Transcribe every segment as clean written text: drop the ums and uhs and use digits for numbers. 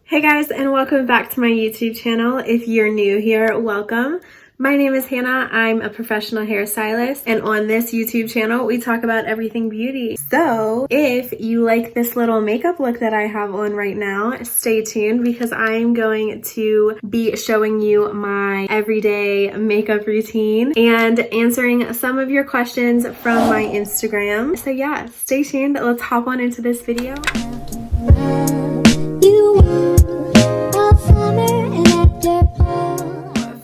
Hey guys, and welcome back to my YouTube channel. If you're new here, welcome. My name is Hannah. I'm a professional hairstylist, and on this YouTube channel, we talk about everything beauty. So if you like this little makeup look that I have on right now, stay tuned because I'm going to be showing you my everyday makeup routine and answering some of your questions from my Instagram. So yeah, stay tuned. Let's hop on into this video.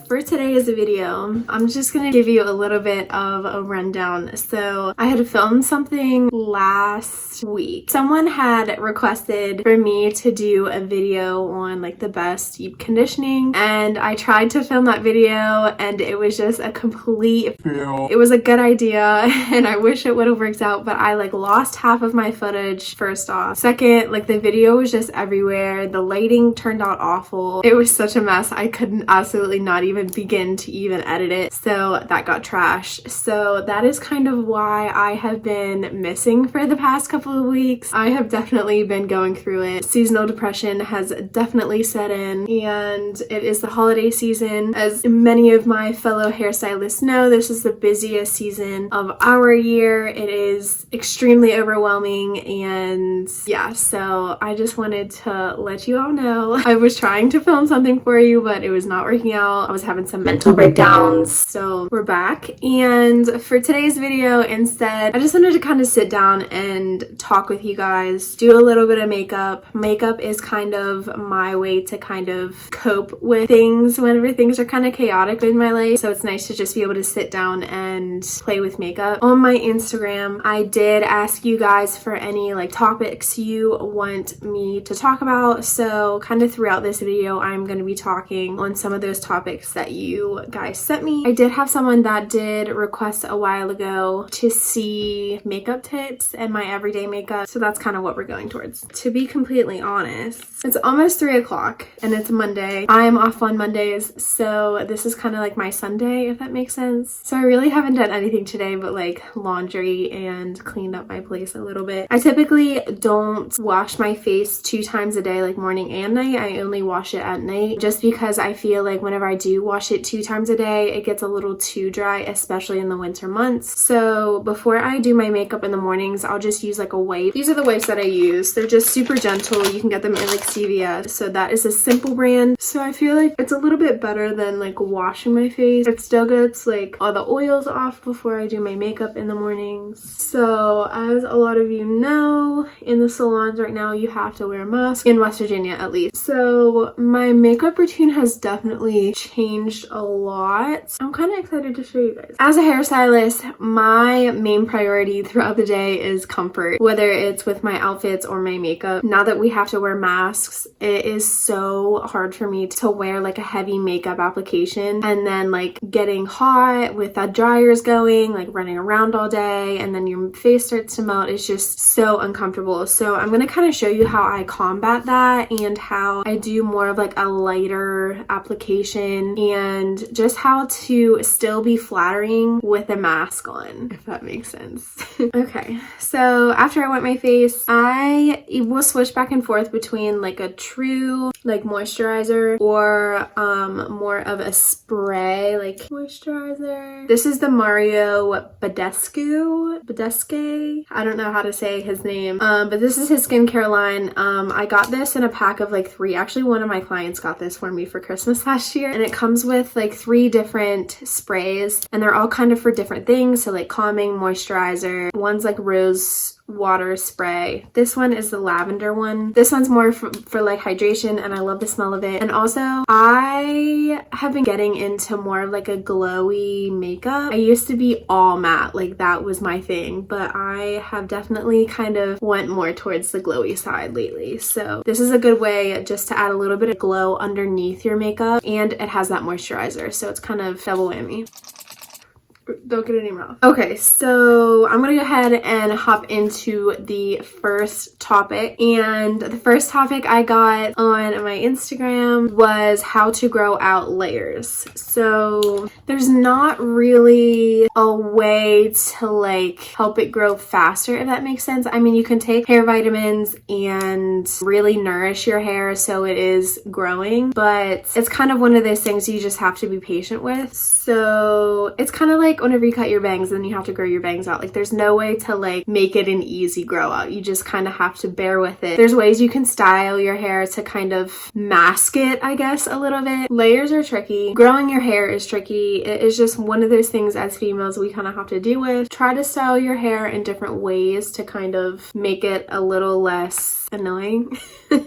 For today's video, I'm just gonna give you a little bit of a rundown. So I had filmed something last week. Someone had requested for me to do a video on like the best deep conditioning, and I tried to film that video and it was just a complete fail. It was a good idea and I wish it would have worked out, but I like lost half of my footage first off. Second, like the video was just everywhere. The lighting turned out awful. It was such a mess. I couldn't absolutely not even begin to even edit it, so that got trashed. So that is kind of why I have been missing for the past couple of weeks. I have definitely been going through it. Seasonal depression has definitely set in, and it is the holiday season. As many of my fellow hairstylists know, this is the busiest season of our year. It is extremely overwhelming, and yeah, so I just wanted to let you all know. I was trying to film something for you, but it was not working out. I was having some mental breakdowns. So we're back, and for today's video instead, I just wanted to kind of sit down and talk with you guys, do a little bit of makeup. Makeup is kind of my way to kind of cope with things whenever things are kind of chaotic in my life. So it's nice to just be able to sit down and play with makeup. On my Instagram, I did ask you guys for any like topics you want me to talk about. So kind of throughout this video, I'm going to be talking on some of those topics that you guys sent me. I did have someone that did request a while ago to see makeup tips and my everyday makeup, so that's kind of what we're going towards. To be completely honest, it's almost 3 o'clock and it's Monday. I am off on Mondays, so this is kind of like my Sunday, if that makes sense. So I really haven't done anything today but like laundry and cleaned up my place a little bit. I typically don't wash my face 2 times a day, like morning and night. I only wash it at night just because I feel like whenever I do wash it 2 times a day, it gets a little too dry, especially in the winter months. So before I do my makeup in the mornings, I'll just use like a wipe. These are the wipes that I use. They're just super gentle. You can get them in like CVS. So that is a simple brand. So I feel like it's a little bit better than like washing my face. It still gets like all the oils off before I do my makeup in the mornings. So as a lot of you know, in the salons right now, you have to wear a mask, in West Virginia at least. So my makeup routine has definitely changed a lot. I'm kind of excited to show you guys. As a hairstylist, my main priority throughout the day is comfort, whether it's with my outfits or my makeup. Now that we have to wear masks, it is so hard for me to wear like a heavy makeup application and then like getting hot with that dryers going, like running around all day, and then your face starts to melt. It's just so uncomfortable. So I'm going to kind of show you how I combat that and how I do more of like a lighter application and just how to still be flattering with a mask on, if that makes sense. Okay, so after I wet my face, I will switch back and forth between like a true like moisturizer or more of a spray like moisturizer. This is the Mario Badescu. I don't know how to say his name, but this is his skincare line. I got this in a pack of like 3. Actually, one of my clients got this for me for Christmas last year, and it comes with like 3 different sprays, and they're all kind of for different things. So like calming, moisturizer. One's like rose water spray. This one is the lavender one. This one's more for like hydration, and I love the smell of it. And also I have been getting into more of like a glowy makeup. I used to be all matte, like that was my thing, but I have definitely kind of went more towards the glowy side lately. So this is a good way just to add a little bit of glow underneath your makeup, and it has that moisturizer, so it's kind of double whammy. Don't get it in your mouth. Okay, so I'm gonna go ahead and hop into the first topic. And the first topic I got on my Instagram was how to grow out layers. So there's not really a way to like help it grow faster, if that makes sense. I mean, you can take hair vitamins and really nourish your hair so it is growing, but it's kind of one of those things you just have to be patient with. So it's kind of like whenever you cut your bangs and you have to grow your bangs out. Like there's no way to like make it an easy grow out. You just kind of have to bear with it. There's ways you can style your hair to kind of mask it, I guess, a little bit. Layers are tricky. Growing your hair is tricky. It is just one of those things as females we kind of have to deal with. Try to style your hair in different ways to kind of make it a little less annoying.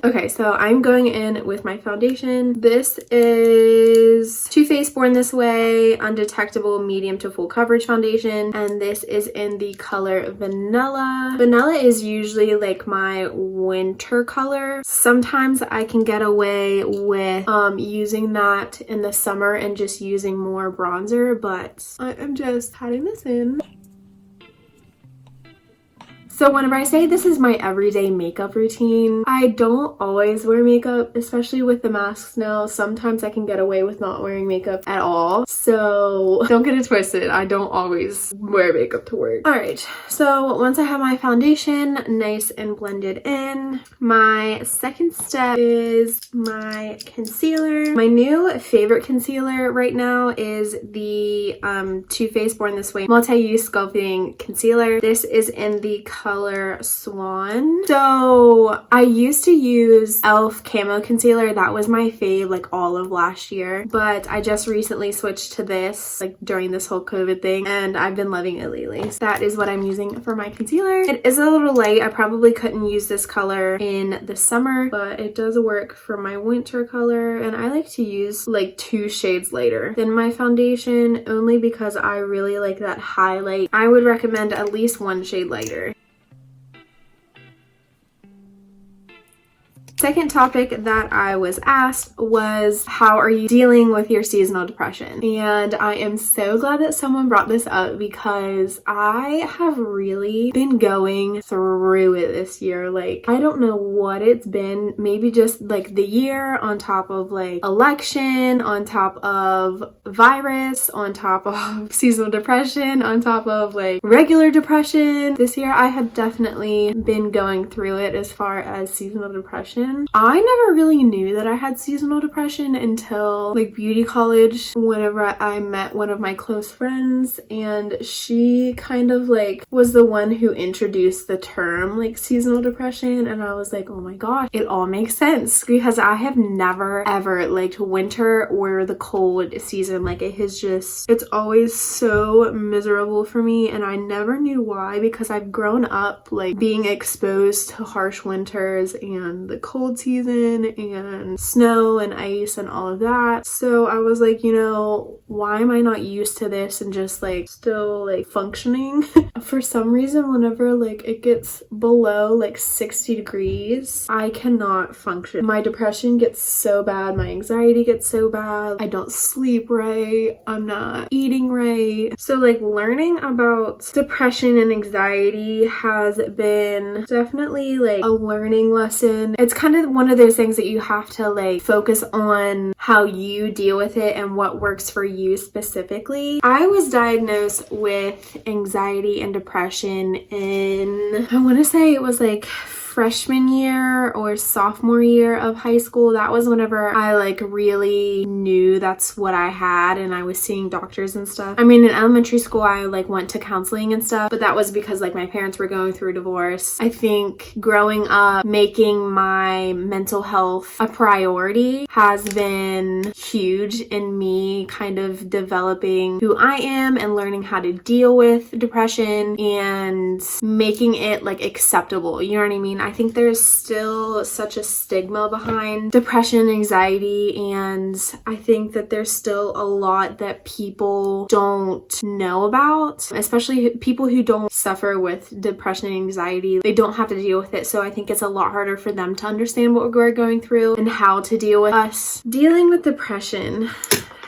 Okay, so I'm going in with my foundation. This is Too Faced Born This Way Undetectable Medium to Full Coverage Foundation, and this is in the color Vanilla. Vanilla is usually like my winter color. Sometimes I can get away with using that in the summer and just using more bronzer, but I am just adding this in. So whenever I say this is my everyday makeup routine, I don't always wear makeup, especially with the masks now. Sometimes I can get away with not wearing makeup at all. So don't get it twisted. I don't always wear makeup to work. All right, so once I have my foundation nice and blended in, my second step is my concealer. My new favorite concealer right now is the Too Faced Born This Way Multi-Use Sculpting Concealer. This is in the color Swan. So I used to use e.l.f. Camo Concealer. That was my fave like all of last year, but I just recently switched to this like during this whole COVID thing, and I've been loving it lately. So that is what I'm using for my concealer. It is a little light. I probably couldn't use this color in the summer, but it does work for my winter color, and I like to use like 2 shades lighter than my foundation only because I really like that highlight. I would recommend at least 1 shade lighter. Second topic that I was asked was, how are you dealing with your seasonal depression? And I am so glad that someone brought this up because I have really been going through it this year. Like, I don't know what it's been. Maybe just like the year on top of like election, on top of virus, on top of seasonal depression, on top of like regular depression. This year I have definitely been going through it as far as seasonal depression. I never really knew that I had seasonal depression until like beauty college, whenever I met one of my close friends, and she kind of like was the one who introduced the term like seasonal depression, and I was like, oh my gosh, it all makes sense, because I have never ever liked winter or the cold season. Like it has just, it's always so miserable for me, and I never knew why, because I've grown up like being exposed to harsh winters and the cold season and snow and ice and all of that. So I was like, you know, why am I not used to this and just like still like functioning? For some reason, whenever like it gets below like 60 degrees, I cannot function. My depression gets so bad, my anxiety gets so bad, I don't sleep right, I'm not eating right. So like learning about depression and anxiety has been definitely like a learning lesson. It's kind of one of those things that you have to like focus on how you deal with it and what works for you specifically. I was diagnosed with anxiety and depression in, I want to say it was like freshman year or sophomore year of high school. That was whenever I like really knew that's what I had, and I was seeing doctors and stuff. I mean, in elementary school I like went to counseling and stuff, but that was because like my parents were going through a divorce. I think growing up, making my mental health a priority has been huge in me kind of developing who I am and learning how to deal with depression and making it like acceptable. You know what I mean? I think there's still such a stigma behind depression and anxiety, and I think that there's still a lot that people don't know about, especially people who don't suffer with depression and anxiety. They don't have to deal with it, so I think it's a lot harder for them to understand what we're going through and how to deal with us. Dealing with depression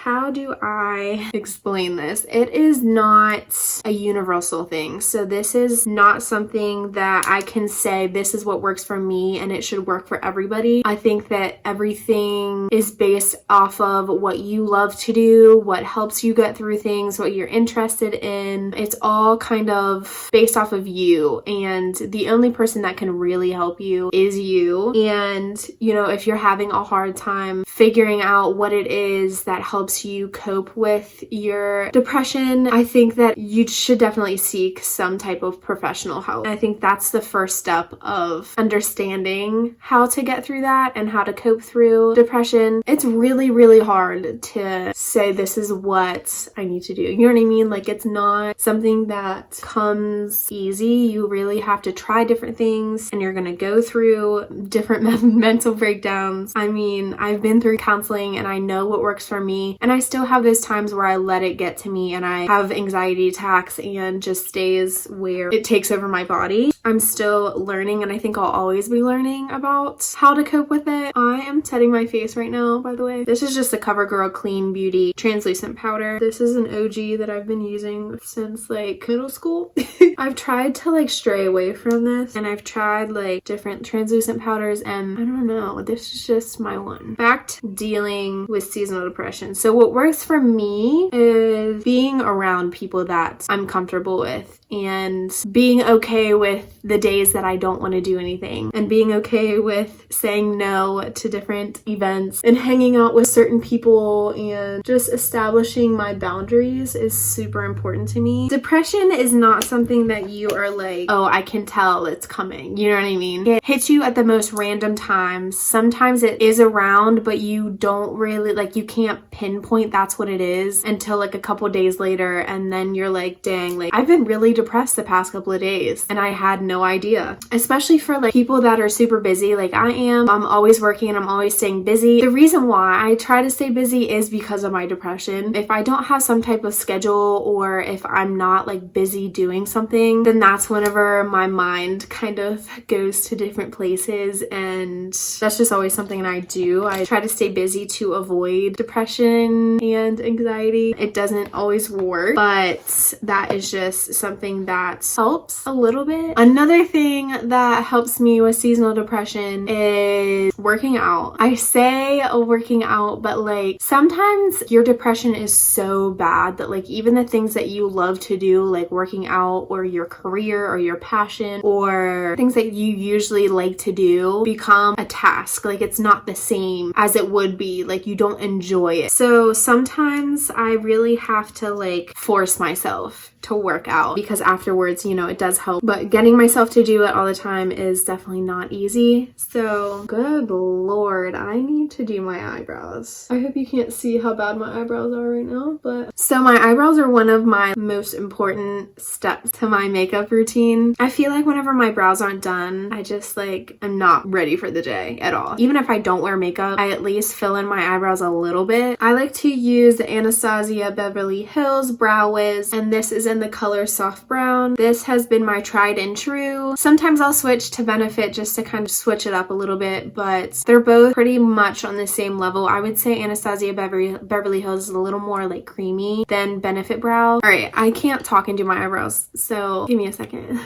how do I explain this? It is not a universal thing. So this is not something that I can say this is what works for me and it should work for everybody. I think that everything is based off of what you love to do, what helps you get through things, what you're interested in. It's all kind of based off of you, and the only person that can really help you is you. And you know, if you're having a hard time figuring out what it is that helps you cope with your depression, I think that you should definitely seek some type of professional help. I think that's the first step of understanding how to get through that and how to cope through depression. It's really, really hard to say this is what I need to do. You know what I mean? Like, it's not something that comes easy. You really have to try different things, and you're gonna go through different mental breakdowns. I mean, I've been through counseling and I know what works for me, and I still have those times where I let it get to me and I have anxiety attacks and just days where it takes over my body. I'm still learning, and I think I'll always be learning about how to cope with it. I am setting my face right now, by the way. This is just a CoverGirl Clean Beauty translucent powder. This is an OG that I've been using since like middle school. I've tried to like stray away from this, and I've tried like different translucent powders, and I don't know, this is just my one. Back to dealing with seasonal depression. So what works for me is being around people that I'm comfortable with, and being okay with the days that I don't want to do anything, and being okay with saying no to different events, and hanging out with certain people, and just establishing my boundaries is super important to me. Depression is not something that you are like, oh, I can tell it's coming. You know what I mean? It hits you at the most random times. Sometimes it is around, but you don't really, like, you can't pinpoint that's what it is until like a couple days later, and then you're like, dang, like, I've been really depressed the past couple of days and I had no idea. Especially for like people that are super busy like I am. I'm always working and I'm always staying busy. The reason why I try to stay busy is because of my depression. If I don't have some type of schedule, or if I'm not like busy doing something, then that's whenever my mind kind of goes to different places, and that's just always something I do. I try to stay busy to avoid depression and anxiety. It doesn't always work, but that is just something that helps a little bit. Another thing that helps me with seasonal depression is working out. I say working out, but like sometimes your depression is so bad that like even the things that you love to do, like working out or your career or your passion or things that you usually like to do, become a task. Like it's not the same as it would be. Like you don't enjoy it. So sometimes I really have to like force myself to work out, because afterwards, you know, it does help. But getting myself to do it all the time is definitely not easy. So good Lord, I need to do my eyebrows. I hope you can't see how bad my eyebrows are right now, but so my eyebrows are one of my most important steps to my makeup routine. I feel like whenever my brows aren't done, I just like, I'm not ready for the day at all. Even if I don't wear makeup, I at least fill in my eyebrows a little bit. I like to use the Anastasia Beverly Hills Brow Wiz, and this is in the color soft brown. This has been my tried and true. Sometimes I'll switch to Benefit just to kind of switch it up a little bit, but they're both pretty much on the same level. I would say Anastasia Beverly Hills is a little more like creamy than Benefit Brow. All right, I can't talk and do my eyebrows, so give me a second.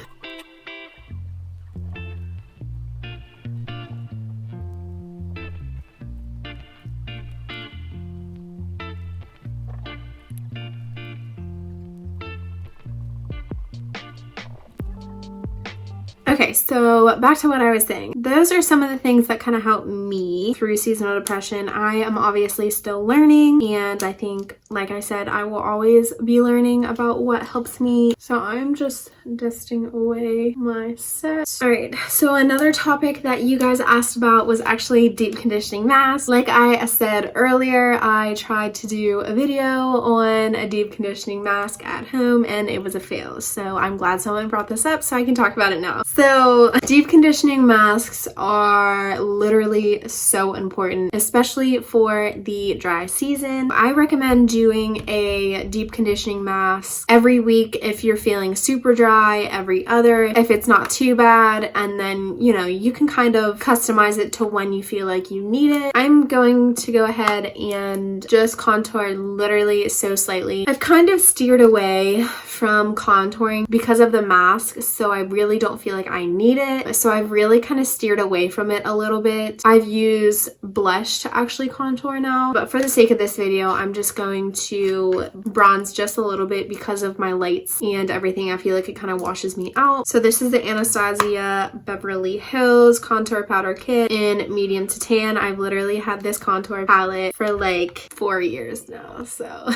Okay, so back to what I was saying. Those are some of the things that kind of help me through seasonal depression. I am obviously still learning, and I think, like I said, I will always be learning about what helps me. So I'm just dusting away my set. All right, so another topic that you guys asked about was actually deep conditioning masks. Like I said earlier, I tried to do a video on a deep conditioning mask at home and it was a fail. So I'm glad someone brought this up so I can talk about it now. So deep conditioning masks are literally so important, especially for the dry season. I recommend doing a deep conditioning mask every week if you're feeling super dry dry, every other, if it's not too bad, and then, you know, you can kind of customize it to when you feel like you need it. I'm going to go ahead and just contour literally so slightly. I've kind of steered away from contouring because of the mask, so I really don't feel like I need it. So I've really kind of steered away from it a little bit. I've used blush to actually contour now, but for the sake of this video, I'm just going to bronze just a little bit because of my lights and everything. I feel like it kind of washes me out. So this is the Anastasia Beverly Hills Contour Powder Kit in medium to tan. I've literally had this contour palette for like 4 years now, so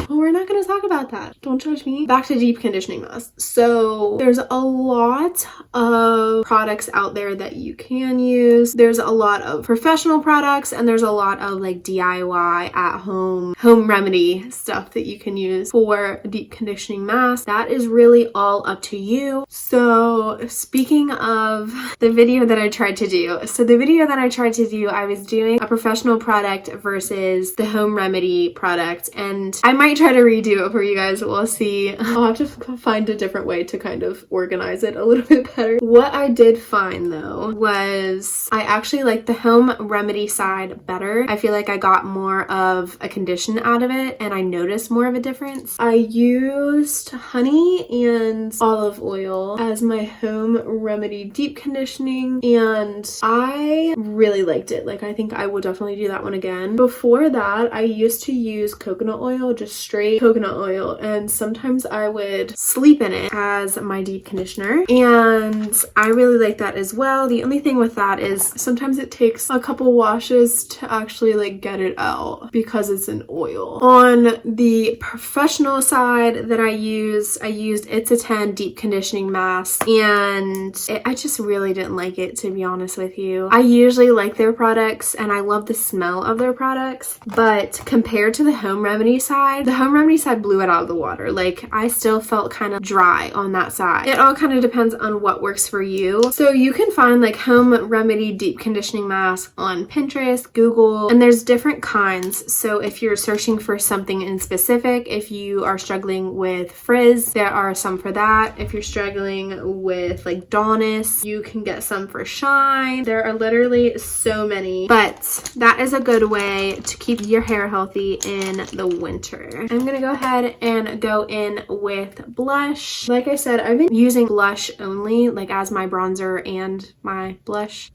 well, we're not going to talk about that. Don't judge me. Back to deep conditioning mask. So there's a lot of products out there that you can use. There's a lot of professional products, and there's a lot of like DIY at home remedy stuff that you can use for deep conditioning mask. That is really all up to you. So speaking of the video that I tried to do, I was doing a professional product versus the home remedy product, and I might try to redo it for you guys. We'll see. I'll have to find a different way to kind of organize it a little bit better. What I did find though was I actually like the home remedy side better. I feel like I got more of a condition out of it, and I noticed more of a difference. I used honey and olive oil as my home remedy deep conditioning, and I really liked it. Like, I think I will definitely do that one again. Before that, I used to use coconut oil, just straight coconut oil, and sometimes I would sleep in it as my deep conditioner, and I really like that as well. The only thing with that is sometimes it takes a couple washes to actually like get it out because it's an oil. On the professional side that I used It's a 10 deep conditioning mask, and I just really didn't like it, to be honest with you. I usually like their products and I love the smell of their products, but compared to the home remedy side, the home remedy side blew it out of the water. Like, I still felt kind of dry on that side. It all kind of depends on what works for you. So you can find like home remedy deep conditioning mask on Pinterest, Google, and there's different kinds. So if you're searching for something in specific, if you are struggling with frizz, there are some for that. If you're struggling with like dullness, you can get some for shine. There are literally so many, but that is a good way to keep your hair healthy in the winter. I'm gonna go ahead and go in with blush. Like I said, I've been using blush only, like as my bronzer and my blush.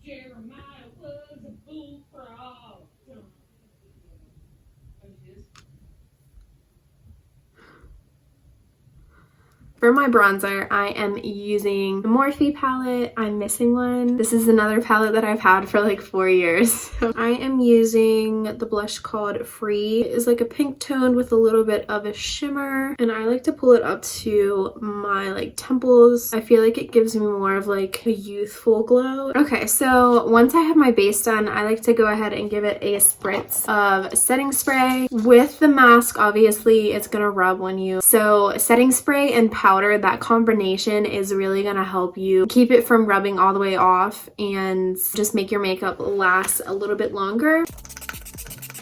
For my bronzer, I am using the Morphe palette. I'm missing one. This is another palette that I've had for like 4 years. So I am using the blush called Free. It is like a pink tone with a little bit of a shimmer, and I like to pull it up to my like temples. I feel like it gives me more of like a youthful glow. Okay, so once I have my base done, I like to go ahead and give it a spritz of setting spray. With the mask, obviously, it's gonna rub on you. So setting spray and powder, that combination is really gonna help you keep it from rubbing all the way off and just make your makeup last a little bit longer.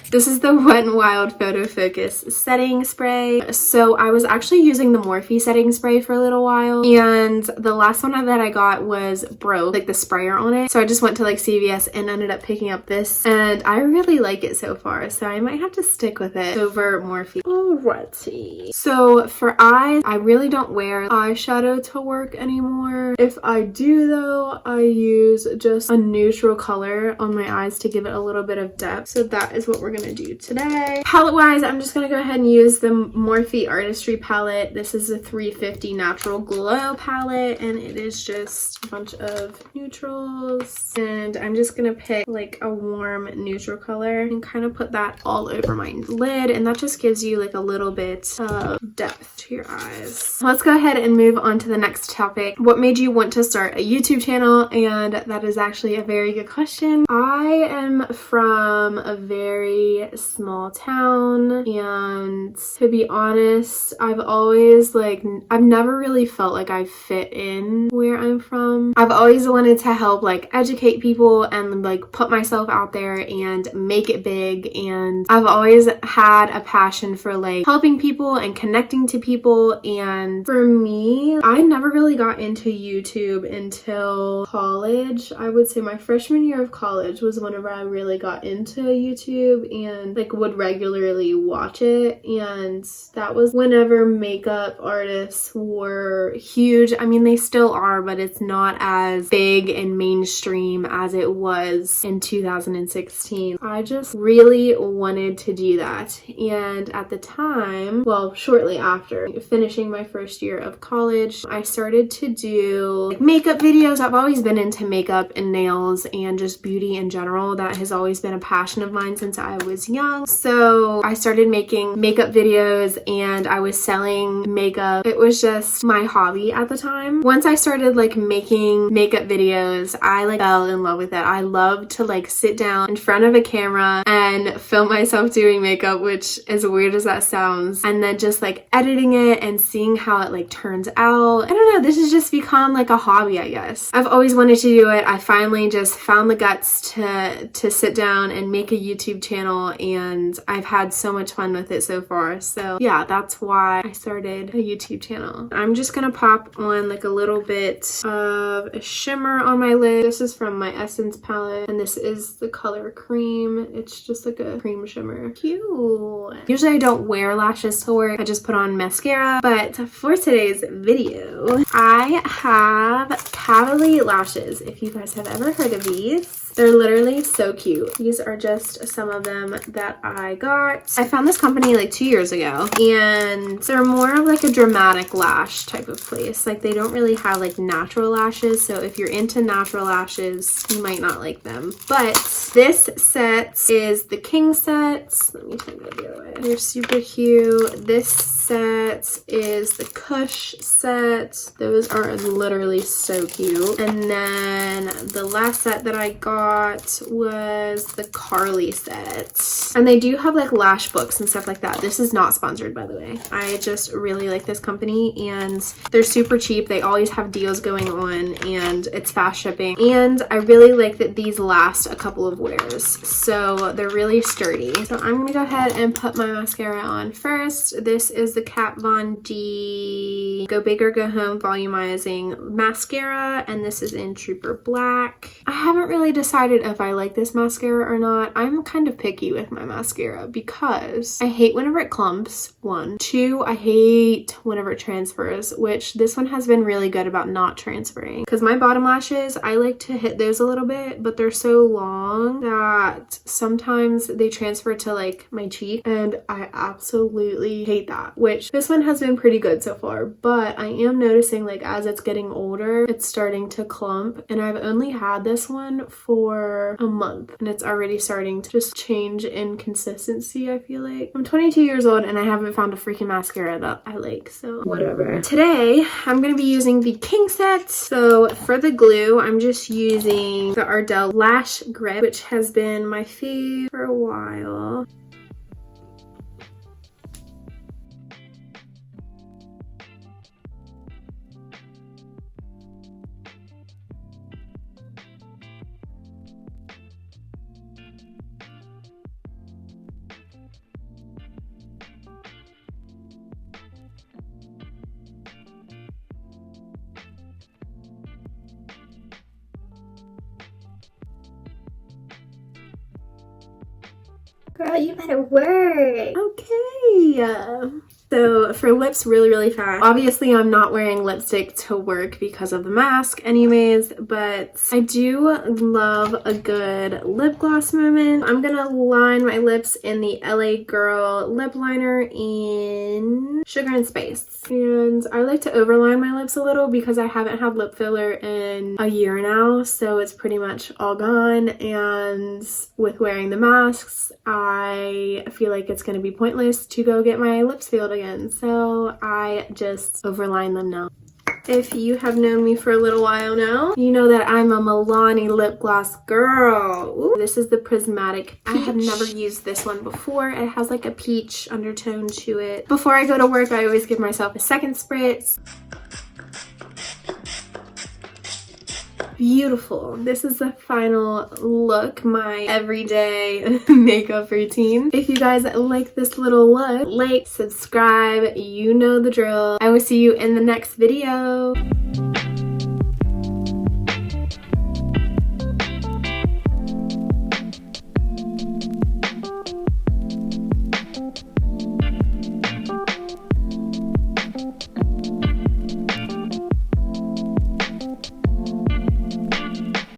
This is the Wet n Wild Photo Focus setting spray. So I was actually using the Morphe setting spray for a little while, and the last one that I got was broke, like the sprayer on it. So I just went to like CVS and ended up picking up this, and I really like it so far. So I might have to stick with it over Morphe. Alrighty. So for eyes, I really don't wear eyeshadow to work anymore. If I do though, I use just a neutral color on my eyes to give it a little bit of depth. So that is what we're gonna do today. Palette wise, I'm just gonna go ahead and use the Morphe Artistry palette. This is a 350 Natural Glow palette, and it is just a bunch of neutrals, and I'm just gonna pick like a warm neutral color and kind of put that all over my lid, and that just gives you like a little bit of depth to your eyes. Let's go ahead and move on to the next topic. What made you want to start a YouTube channel? And that is actually a very good question. I am from a very very small town, and to be honest, I've always I've never really felt like I fit in where I'm from. I've always wanted to help educate people and put myself out there and make it big, and I've always had a passion for helping people and connecting to people. And for me, I never really got into YouTube until college. I would say my freshman year of college was whenever I really got into YouTube and would regularly watch it, and that was whenever makeup artists were huge. I mean, they still are, but it's not as big and mainstream as it was in 2016. I just really wanted to do that, and at the time, well, shortly after finishing my first year of college, I started to do makeup videos. I've always been into makeup and nails and just beauty in general. That has always been a passion of mine since I was young. So I started making makeup videos and I was selling makeup. It was just my hobby at the time. Once I started making makeup videos, I fell in love with it. I love to sit down in front of a camera and film myself doing makeup, which as weird as that sounds, and then just editing it and seeing how it turns out. I don't know, this has just become a hobby, I guess. I've always wanted to do it. I finally just found the guts to sit down and make a YouTube channel, and I've had so much fun with it so far. So yeah, that's why I started a YouTube channel. I'm just gonna pop on a little bit of a shimmer on my lid. This is from my Essence palette, and this is the color Cream. It's just a cream shimmer. Cute. Usually I don't wear lashes to work. I just put on mascara, but for today's video, I have KVD lashes. If you guys have ever heard of these, they're literally so cute. These are just some of them that I got. I found this company 2 years ago, and they're more of a dramatic lash type of place. They don't really have natural lashes, so if you're into natural lashes, you might not like them. But this set is the King set. Let me turn it the other way. They're super cute. This set is the Kush set. Those are literally so cute. And then the last set that I got was the Carly set. And they do have lash books and stuff like that. This is not sponsored, by the way. I just really like this company, and they're super cheap. They always have deals going on, and it's fast shipping. And I really like that these last a couple of wears, so they're really sturdy. So I'm gonna go ahead and put my mascara on first. This is the Kat Von D Go Big or Go Home Volumizing Mascara, and this is in Trooper Black. I haven't really decided if I like this mascara or not. I'm kind of picky with my mascara because I hate whenever it clumps, 1. 2, I hate whenever it transfers, which this one has been really good about not transferring. Because my bottom lashes, I like to hit those a little bit, but they're so long that sometimes they transfer to my cheek, and I absolutely hate that, which this one has been pretty good so far. But I am noticing as it's getting older, it's starting to clump, and I've only had this one for a month, and it's already starting to just change in consistency, I feel like. I'm 22 years old and I haven't found a freaking mascara that I like, so whatever. Today, I'm gonna be using the King set. So for the glue, I'm just using the Ardell Lash Grip, which has been my fave for a while. Girl, you better work. Okay. So for lips, really fast. Obviously, I'm not wearing lipstick to work because of the mask anyways, but I do love a good lip gloss moment. I'm gonna line my lips in the LA Girl lip liner in Sugar and Spice. And I like to overline my lips a little because I haven't had lip filler in a year now, so it's pretty much all gone. And with wearing the masks, I feel like it's gonna be pointless to go get my lips filled again, so I just overline them now. If you have known me for a little while now, you know that I'm a Milani lip gloss girl. Ooh, this is the Prismatic Peach. I have never used this one before. It has like a peach undertone to it. Before I go to work, I always give myself a second spritz. Beautiful. This is the final look, my everyday makeup routine. If you guys like this little look, like, subscribe, you know the drill. I will see you in the next video.